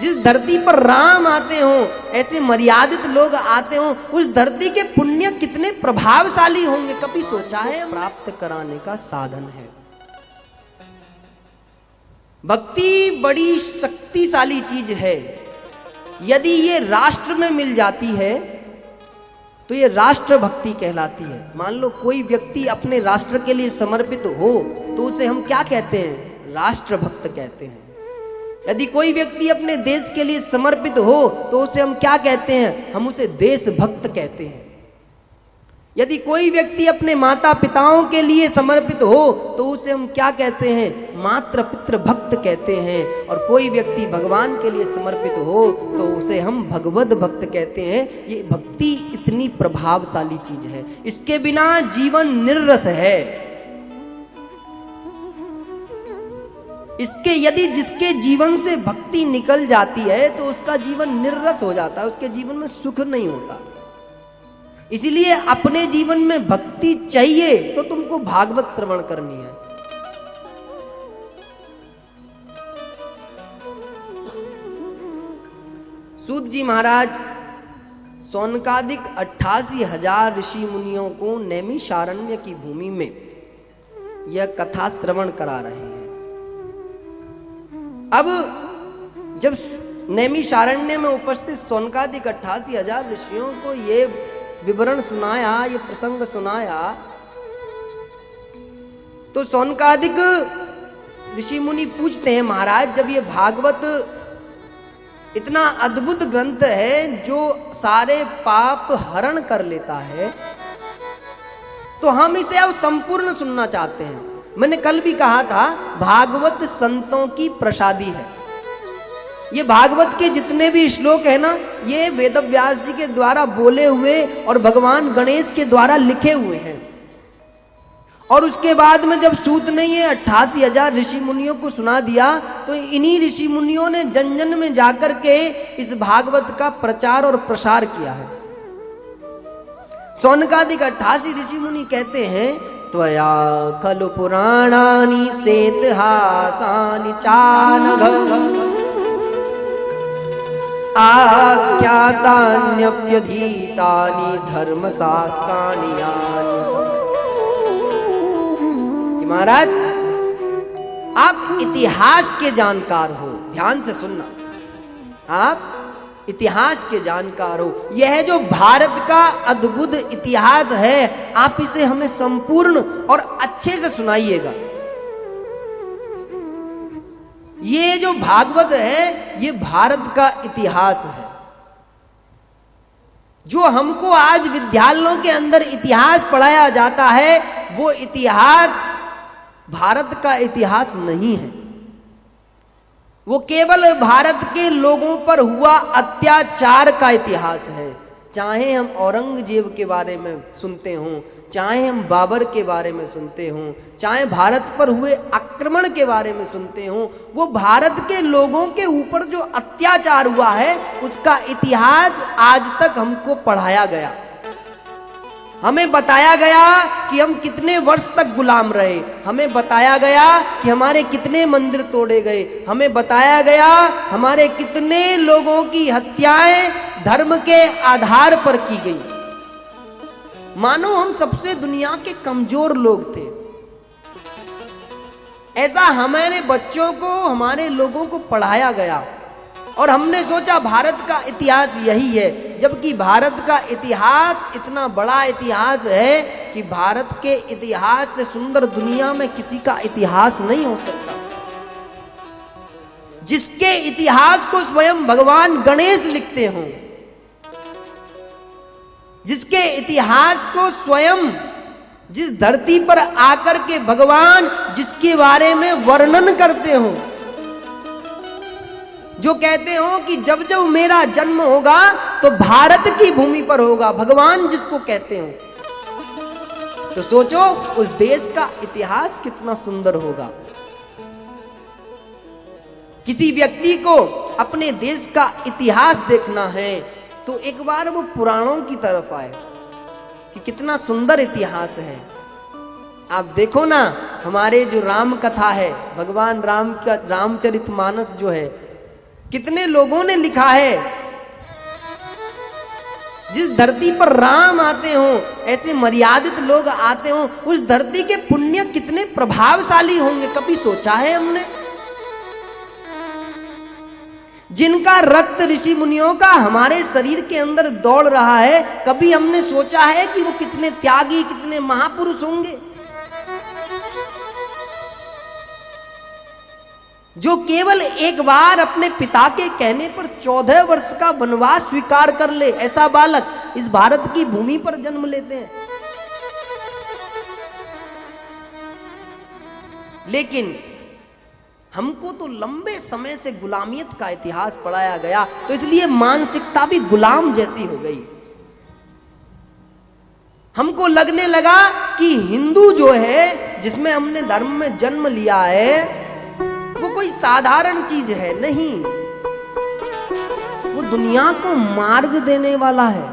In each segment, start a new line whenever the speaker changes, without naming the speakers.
जिस धरती पर राम आते हो, ऐसे मर्यादित लोग आते हो, उस धरती के पुण्य कितने प्रभावशाली होंगे, कभी सोचा है? प्राप्त कराने का साधन है। भक्ति बड़ी शक्तिशाली चीज है। यदि ये राष्ट्र में मिल जाती है तो ये राष्ट्र भक्ति कहलाती है। मान लो कोई व्यक्ति अपने राष्ट्र के लिए समर्पित हो तो उसे हम क्या कहते हैं? राष्ट्र भक्त कहते हैं। यदि कोई व्यक्ति अपने देश के लिए समर्पित हो तो उसे हम क्या कहते हैं? हम उसे देशभक्त कहते हैं। यदि कोई व्यक्ति अपने माता पिताओं के लिए समर्पित हो तो उसे हम क्या कहते हैं? मातृ पितृ भक्त कहते हैं। और कोई व्यक्ति भगवान के लिए समर्पित हो तो उसे हम भगवद भक्त कहते हैं। ये भक्ति इतनी प्रभावशाली चीज है, इसके बिना जीवन निर्रस है। इसके यदि जिसके जीवन से भक्ति निकल जाती है तो उसका जीवन निर्रस हो जाता है, उसके जीवन में सुख नहीं होता। इसीलिए अपने जीवन में भक्ति चाहिए तो तुमको भागवत श्रवण करनी है। सूत जी महाराज सौनकादिक 88,000 ऋषि मुनियों को नैमिषारण्य की भूमि में यह कथा श्रवण करा रहे हैं। अब जब नैमिषारण्य में उपस्थित सौनकादिक 88,000 ऋषियों को ये विवरण सुनाया, ये प्रसंग सुनाया, तो सौनकादिक ऋषि मुनि पूछते हैं, महाराज जब ये भागवत इतना अद्भुत ग्रंथ है जो सारे पाप हरण कर लेता है, तो हम इसे अब संपूर्ण सुनना चाहते हैं। मैंने कल भी कहा था, भागवत संतों की प्रसादी है। ये भागवत के जितने भी श्लोक है ना, ये वेदव्यास जी के द्वारा बोले हुए और भगवान गणेश के द्वारा लिखे हुए हैं। और उसके बाद में जब सूत ने ये 88,000 ऋषि मुनियों को सुना दिया तो इन्हीं ऋषि मुनियों ने जन जन में जाकर के इस भागवत का प्रचार और प्रसार किया है। सौनकादिक 88 ऋषि मुनि कहते हैं, त्वया खलु पुराणानि सेतिहासानि चानघ आख्यातान्यप्यधीतानि धर्मशास्त्राणि यानि। महाराज आप इतिहास के जानकार हो, ध्यान से सुनना, आप इतिहास के जानकार हो। यह जो भारत का अद्भुत इतिहास है, आप इसे हमें संपूर्ण और अच्छे से सुनाइएगा। ये जो भागवत है ये भारत का इतिहास है। जो हमको आज विद्यालयों के अंदर इतिहास पढ़ाया जाता है वो इतिहास भारत का इतिहास नहीं है। वो केवल भारत के लोगों पर हुआ अत्याचार का इतिहास है। चाहे हम औरंगजेब के बारे में सुनते हों, चाहे हम बाबर के बारे में सुनते हों, चाहे भारत पर हुए आक्रमण के बारे में सुनते हों, वो भारत के लोगों के ऊपर जो अत्याचार हुआ है उसका इतिहास आज तक हमको पढ़ाया गया। हमें बताया गया कि हम कितने वर्ष तक गुलाम रहे, हमें बताया गया कि हमारे कितने मंदिर तोड़े गए, हमें बताया गया हमारे कितने लोगों की हत्याएं धर्म के आधार पर की गई। मानो हम सबसे दुनिया के कमजोर लोग थे। ऐसा हमारे बच्चों को, हमारे लोगों को पढ़ाया गया और हमने सोचा भारत का इतिहास यही है, जबकि भारत का इतिहास इतना बड़ा इतिहास है कि भारत के इतिहास से सुंदर दुनिया में किसी का इतिहास नहीं हो सकता। जिसके इतिहास को स्वयं भगवान गणेश लिखते हों, जिसके इतिहास को स्वयं जिस धरती पर आकर के भगवान जिसके बारे में वर्णन करते हो, जो कहते हो कि जब जब मेरा जन्म होगा तो भारत की भूमि पर होगा, भगवान जिसको कहते हो, तो सोचो उस देश का इतिहास कितना सुंदर होगा। किसी व्यक्ति को अपने देश का इतिहास देखना है तो एक बार वो पुराणों की तरफ आए कि कितना सुंदर इतिहास है। आप देखो ना, हमारे जो राम कथा है, भगवान राम का रामचरितमानस जो है, कितने लोगों ने लिखा है, जिस धरती पर राम आते हो, ऐसे मर्यादित लोग आते हो, उस धरती के पुण्य कितने प्रभावशाली होंगे, कभी सोचा है हमने? जिनका रक्त ऋषि मुनियों का हमारे शरीर के अंदर दौड़ रहा है, कभी हमने सोचा है कि वो कितने त्यागी, कितने महापुरुष होंगे, जो केवल एक बार अपने पिता के कहने पर 14 वर्ष का वनवास स्वीकार कर ले, ऐसा बालक इस भारत की भूमि पर जन्म लेते हैं। लेकिन हमको तो लंबे समय से गुलामियत का इतिहास पढ़ाया गया, तो इसलिए मानसिकता भी गुलाम जैसी हो गई। हमको लगने लगा कि हिंदू जो है, जिसमें हमने धर्म में जन्म लिया है, वो कोई साधारण चीज है नहीं, वो दुनिया को मार्ग देने वाला है।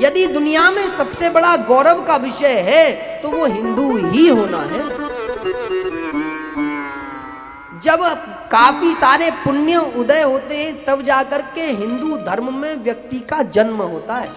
यदि दुनिया में सबसे बड़ा गौरव का विषय है तो वो हिंदू ही होना है। जब काफी सारे पुण्य उदय होते हैं, तब जाकर के हिंदू धर्म में व्यक्ति का जन्म होता है।